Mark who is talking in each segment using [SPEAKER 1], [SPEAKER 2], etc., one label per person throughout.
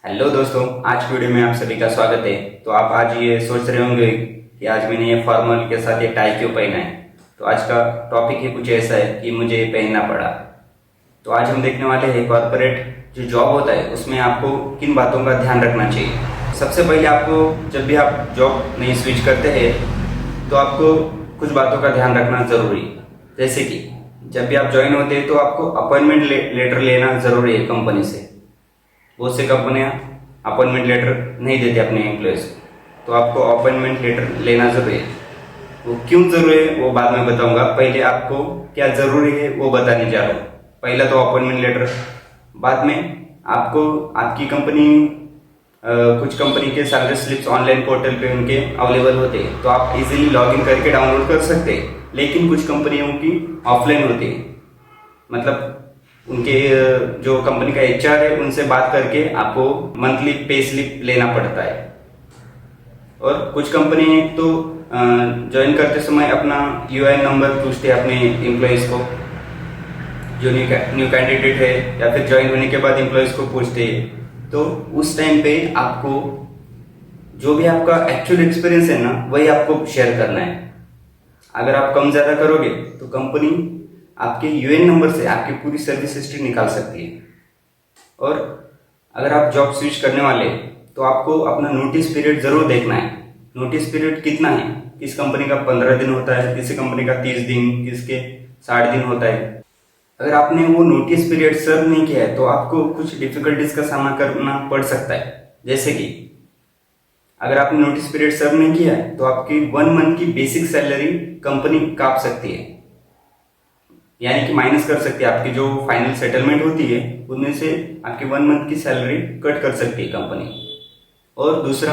[SPEAKER 1] Hello दोस्तों, आज की वीडियो में आप सभी का स्वागत है। तो आप आज ये सोच रहे होंगे कि आज मैंने ये फॉर्मल के साथ ये टाई क्यों पहना है। तो आज का टॉपिक ही कुछ ऐसा है कि मुझे ये पहनना पड़ा। तो आज हम देखने वाले हैं कॉर्पोरेट जो जॉब होता है उसमें आपको किन बातों का ध्यान रखना चाहिए। सबसे पहले आपको जब भी आप जॉब नहीं स्विच करते हैं तो आपको कुछ बातों का ध्यान रखना ज़रूरी है। जैसे कि जब भी आप ज्वाइन होते हैं तो आपको अपॉइंटमेंट लेटर लेना ज़रूरी है कंपनी से। बहुत से कंपनियां अपॉइंटमेंट लेटर नहीं देते अपने एम्प्लॉयज़ को, तो आपको अपॉइंटमेंट लेटर लेना ज़रूरी है। वो क्यों ज़रूरी है वो बाद में बताऊंगा, पहले आपको क्या ज़रूरी है वो बताने जा रहा हूँ। पहला तो अपॉइंटमेंट लेटर, बाद में आपको आपकी कंपनी कुछ कंपनी के सैलरी स्लिप्स ऑनलाइन पोर्टल पे उनके अवेलेबल होते हैं, तो आप इजीली लॉगिन करके डाउनलोड कर सकते हैं। लेकिन कुछ कंपनियों की ऑफलाइन होती है, मतलब उनके जो कंपनी का एचआर है उनसे बात करके आपको मंथली पे स्लिप लेना पड़ता है। और कुछ कंपनी तो ज्वाइन करते समय अपना यूआईएन नंबर पूछते हैं अपने एम्प्लॉयज़ को, जो न्यू कैंडिडेट है, या फिर ज्वाइन होने के बाद एम्प्लॉयज़ को पूछते हैं। तो उस टाइम पे आपको जो भी आपका एक्चुअल एक्सपीरियंस है ना वही आपको शेयर करना है। अगर आप कम ज़्यादा करोगे तो कंपनी आपके यूएन नंबर से आपकी पूरी सर्विस हिस्ट्री निकाल सकती है। और अगर आप जॉब स्विच करने वाले तो आपको अपना नोटिस पीरियड ज़रूर देखना है। नोटिस पीरियड कितना है, किस कंपनी का 15 दिन होता है, किसी कंपनी का 30 दिन, किसके 60 दिन होता है। अगर आपने वो नोटिस पीरियड सर्व नहीं किया है तो आपको कुछ डिफिकल्टीज का सामना करना पड़ सकता है। जैसे कि अगर आपने नोटिस पीरियड सर्व नहीं किया है तो आपकी 1 मंथ की बेसिक सैलरी कंपनी काट सकती है, यानी कि माइनस कर सकती है। आपकी जो फाइनल सेटलमेंट होती है उनमें से आपकी 1 मंथ की सैलरी कट कर सकती है कंपनी। और दूसरा,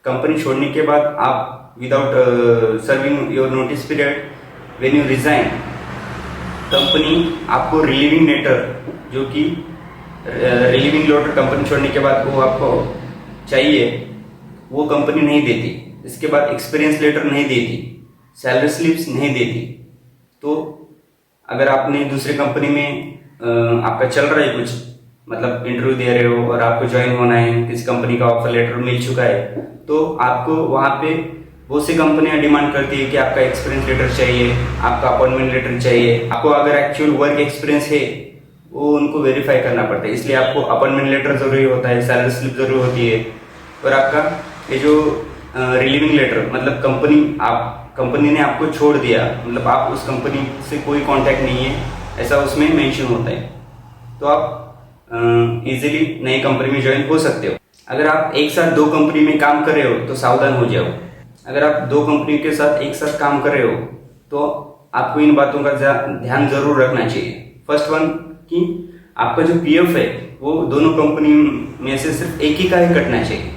[SPEAKER 1] कंपनी छोड़ने के बाद आप without serving your notice period when you resign, company आपको रिलीविंग लेटर, जो कि रिलीविंग लेटर कंपनी छोड़ने के बाद वो आपको चाहिए, वो कंपनी नहीं देती। इसके बाद एक्सपीरियंस लेटर नहीं देती, सैलरी स्लिप्स नहीं देती। तो अगर आपने दूसरी कंपनी में आपका चल रहा है कुछ, मतलब इंटरव्यू दे रहे हो और आपको ज्वाइन होना है, किसी कंपनी का ऑफर लेटर मिल चुका है, तो आपको वहाँ पे बहुत सी कंपनियां डिमांड करती है कि आपका एक्सपीरियंस लेटर चाहिए, आपका अपॉइंटमेंट लेटर चाहिए। आपको अगर एक्चुअल वर्क एक्सपीरियंस है वो उनको वेरीफाई करना पड़ता है, इसलिए आपको अपॉइंटमेंट लेटर जरूरी होता है, सैलरी स्लिप जरूरी होती है। और आपका ये जो रिलीविंग लेटर, मतलब कंपनी ने आपको छोड़ दिया, मतलब आप उस कंपनी से कोई कांटेक्ट नहीं है, ऐसा उसमें मेंशन होता है, तो आप इजीली नई कंपनी में ज्वाइन हो सकते हो। अगर आप एक साथ 2 कंपनी में काम कर रहे हो तो सावधान हो जाओ। अगर आप 2 कंपनी के साथ एक साथ काम कर रहे हो तो आपको इन बातों का ध्यान जरूर रखना चाहिए। फर्स्ट वन, कि आपका जो पीएफ है वो दोनों कंपनी में से सिर्फ एक ही का ही कटना चाहिए।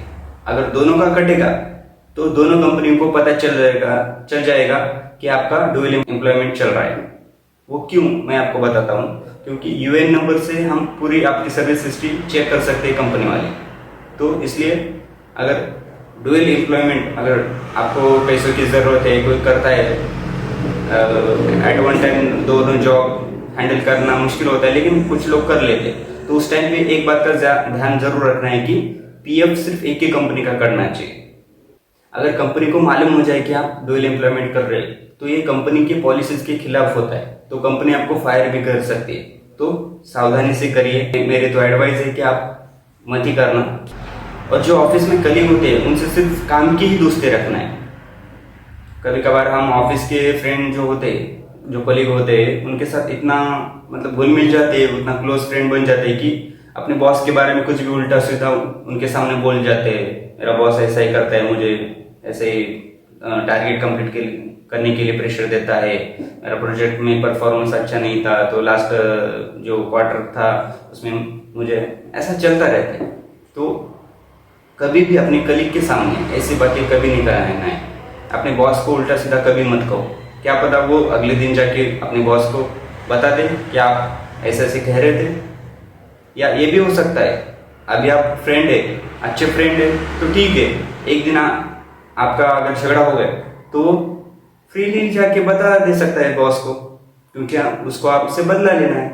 [SPEAKER 1] अगर दोनों का कटेगा तो दोनों कंपनियों को पता चल जाएगा कि आपका डुअल एम्प्लॉयमेंट चल रहा है। वो क्यों, मैं आपको बताता हूँ। क्योंकि यूएन नंबर से हम पूरी आपकी सर्विस हिस्ट्री चेक कर सकते हैं कंपनी वाले। तो इसलिए अगर डुअल एम्प्लॉयमेंट, अगर आपको पैसों की ज़रूरत है, कोई करता है एट वन टाइम दोनों जॉब हैंडल करना मुश्किल होता है, लेकिन कुछ लोग कर लेते हैं, तो उस टाइम पे एक बात का ध्यान जरूर रखना है कि पीएफ सिर्फ एक ही कंपनी का करना चाहिए। अगर कंपनी को मालूम हो जाए कि आप डुअल एम्प्लॉयमेंट कर रहे हैं तो ये कंपनी के पॉलिसीज के खिलाफ होता है, तो कंपनी आपको फायर भी कर सकती है। तो सावधानी से करिए, मेरे तो एडवाइस है कि आप मत ही करना। और जो ऑफिस में कलीग होते हैं उनसे सिर्फ काम की ही दोस्ती रखना है। कभी कभार हम ऑफिस के फ्रेंड जो होते हैं, जो कलीग होते हैं, उनके साथ इतना मतलब घुल मिल जाते हैं, उतना क्लोज फ्रेंड बन जाते हैं कि अपने बॉस के बारे में कुछ भी उल्टा सीधा उनके सामने बोल जाते हैं। मेरा बॉस ऐसा ही करता है, मुझे ऐसे ही टारगेट कंप्लीट करने के लिए प्रेशर देता है, मेरा प्रोजेक्ट में परफॉर्मेंस अच्छा नहीं था तो लास्ट जो क्वार्टर था उसमें मुझे, ऐसा चलता रहता है। तो कभी भी अपने कलीग के सामने ऐसी बातें कभी नहीं कराना है। अपने बॉस को उल्टा सीधा कभी मत कहो, क्या पता वो अगले दिन जाके अपने बॉस को बता दे कि आप ऐसे ऐसे कह रहे थे। या ये भी हो सकता है, अभी आप फ्रेंड है, अच्छे फ्रेंड है तो ठीक है, एक दिन आपका अगर झगड़ा हो गया तो वो फ्रीली जाके बता दे सकता है बॉस को, क्योंकि उसको आपसे बदला लेना है।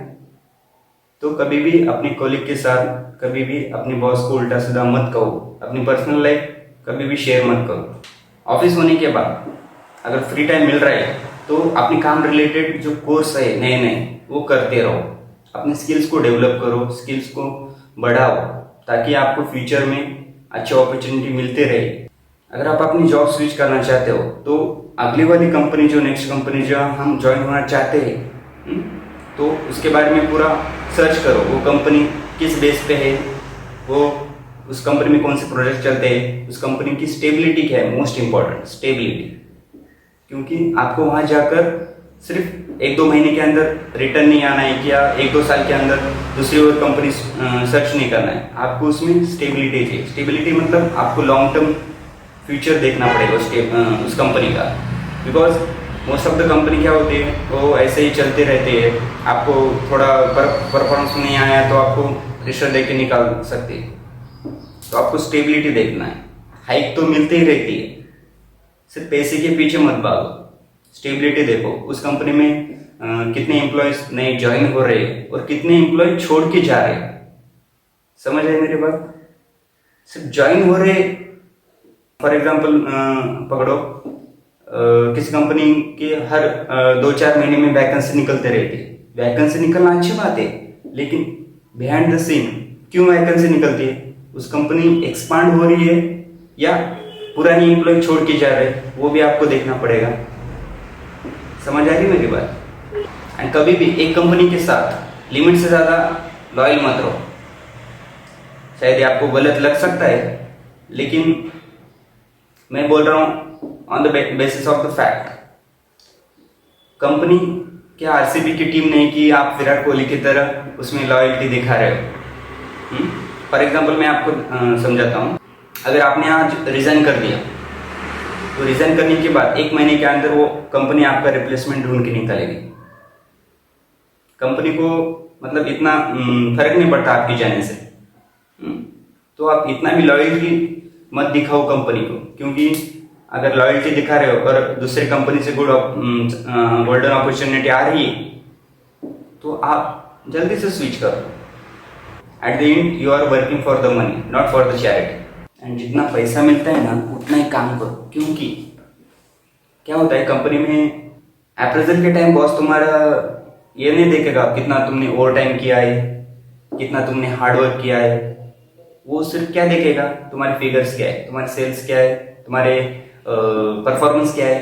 [SPEAKER 1] तो कभी भी अपने कॉलीग के साथ, कभी भी अपने बॉस को उल्टा सीधा मत कहो, अपनी पर्सनल लाइफ कभी भी शेयर मत करो। ऑफिस होने के बाद अगर फ्री टाइम मिल रहा है तो अपने काम रिलेटेड जो कोर्स है नए नए वो करते रहो, अपने स्किल्स को डेवलप करो, स्किल्स को बढ़ाओ, ताकि आपको फ्यूचर में अच्छे अपॉर्चुनिटी मिलते रहे। अगर आप अपनी जॉब स्विच करना चाहते हो तो अगली वाली कंपनी जो नेक्स्ट कंपनी जो हम ज्वाइन होना चाहते हैं तो उसके बारे में पूरा सर्च करो, वो कंपनी किस बेस पे है, वो उस कंपनी में कौन से प्रोजेक्ट चलते हैं, उस कंपनी की स्टेबिलिटी क्या है, मोस्ट इंपॉर्टेंट स्टेबिलिटी। क्योंकि आपको वहां जाकर सिर्फ 1-2 महीने के अंदर रिटर्न नहीं आना है या 1-2 साल के अंदर दूसरी और कंपनी सर्च नहीं करना है, आपको उसमें स्टेबिलिटी चाहिए। स्टेबिलिटी मतलब आपको लॉन्ग टर्म फ्यूचर देखना पड़ेगा उस कंपनी का, because most of the company क्या होती है वो ऐसे ही चलते रहते हैं, आपको थोड़ा परफॉर्मेंस नहीं आया तो आपको रिश्वत दे के निकाल सकते हैं। तो आपको स्टेबिलिटी देखना है, हाइक तो मिलती ही रहती है, सिर्फ पैसे के पीछे मत भागो, स्टेबिलिटी देखो। उस कंपनी में कितने एम्प्लॉयज नए ज्वाइन हो रहे हैं और कितने एम्प्लॉय छोड़ के जा रहे हैं, समझ आए मेरी बात। सिर्फ ज्वाइन हो रहे, फॉर एग्जाम्पल पकड़ो किसी कंपनी के हर 2-4 महीने में वैकेंसी निकलते रहती है। वैकेंसी निकलना अच्छी बात है, लेकिन बिहाइंड द सीन क्यों वैकेंसी निकलती है, उस कंपनी एक्सपांड हो रही है या पुरानी एम्प्लॉय छोड़ के जा रहे हैं, वो भी आपको देखना पड़ेगा। समझ आ रही मेरी बात। एंड कभी भी एक कंपनी के साथ लिमिट से ज्यादा लॉयल मत रहो। शायद ये आपको गलत लग सकता है, लेकिन मैं बोल रहा हूं on the basis of the fact. Company क्या आरसीबी की टीम नहीं कि आप विराट कोहली की तरह उसमें लॉयल्टी दिखा रहे हो। फॉर एग्जाम्पल मैं आपको समझाता हूँ। अगर आपने आज रिजाइन कर दिया तो रिजाइन करने के बाद 1 महीने के अंदर वो कंपनी आपका रिप्लेसमेंट ढूंढ के निकालेगी। कंपनी को मतलब इतना फर्क नहीं पड़ता आपकी जाने से। तो आप इतना भी लॉयल्टी मत दिखाओ कंपनी को, क्योंकि अगर लॉयल्टी दिखा रहे हो और दूसरे कंपनी से गोल्डन अपॉर्चुनिटी आ रही है तो आप जल्दी से स्विच करो। At the end you are working for the money, not for the charity. And जितना पैसा मिलता है ना उतना ही काम करो, क्योंकि क्या होता है कंपनी में अप्रेजल के टाइम बॉस तुम्हारा ये नहीं देखेगा कितना तुमने ओवर टाइम किया है, कितना तुमने हार्डवर्क किया है। वो सिर्फ क्या देखेगा, तुम्हारे फिगर्स क्या है, तुम्हारे सेल्स क्या है, तुम्हारे परफॉर्मेंस क्या है,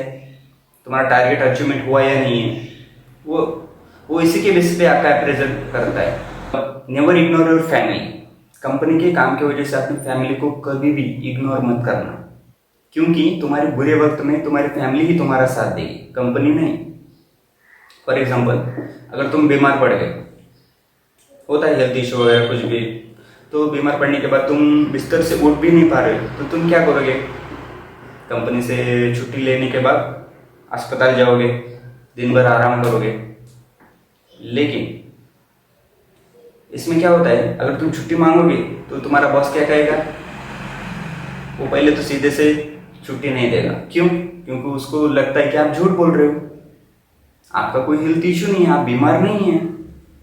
[SPEAKER 1] तुम्हारा टारगेट अचीवमेंट हुआ या नहीं है। वो इसी के बेसिस पे आपका अप्रेजल करता है। Never ignore your family. Company के काम की वजह से अपनी फैमिली को कभी भी इग्नोर मत करना, क्योंकि तुम्हारे बुरे वक्त में तुम्हारी फैमिली ही तुम्हारा साथ देगी, कंपनी नहीं। फॉर एग्जाम्पल अगर तुम बीमार पड़ गए, होता है हेल्थ इशू वगैरह कुछ भी, तो बीमार पड़ने के बाद तुम बिस्तर से उठ भी नहीं पा रहे हो तो तुम क्या करोगे, कंपनी से छुट्टी लेने के बाद अस्पताल जाओगे, दिन भर आराम करोगे। लेकिन इसमें क्या होता है, अगर तुम छुट्टी मांगोगे तो तुम्हारा बॉस क्या कहेगा, वो पहले तो सीधे से छुट्टी नहीं देगा। क्यों? क्योंकि उसको लगता है कि आप झूठ बोल रहे हो, आपका कोई हेल्थ इशू नहीं है, आप बीमार नहीं है।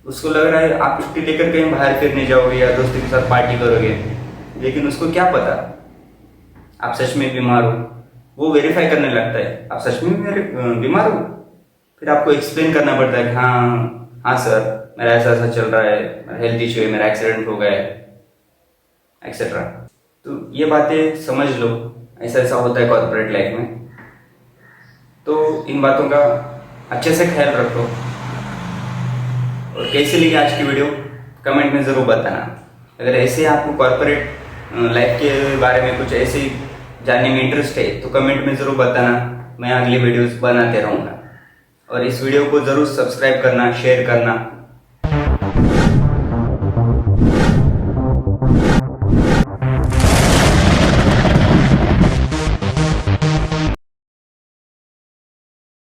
[SPEAKER 1] उसको लग रहा है आप छुट्टी लेकर कहीं बाहर फिरने जाओगे या दोस्तों के साथ पार्टी करोगे, लेकिन उसको क्या पता आप सच में बीमार हो। वो वेरीफाई करने लगता है आप सच में बीमार हो, फिर आपको एक्सप्लेन करना पड़ता है कि हाँ सर मेरा ऐसा ऐसा चल रहा है, मेरा हेल्थ इशू है, मेरा एक्सीडेंट हो गया है एक्सेट्रा। तो ये बातें समझ लो, ऐसा ऐसा होता है कॉर्पोरेट लाइफ में। तो इन बातों का अच्छे से ख्याल रखो। और कैसी लगी आज की वीडियो कमेंट में ज़रूर बताना। अगर ऐसे आपको कॉर्पोरेट लाइफ के बारे में कुछ ऐसे जानने में इंटरेस्ट है तो कमेंट में ज़रूर बताना, मैं अगली वीडियोस बनाते रहूँगा। और इस वीडियो को ज़रूर सब्सक्राइब करना, शेयर करना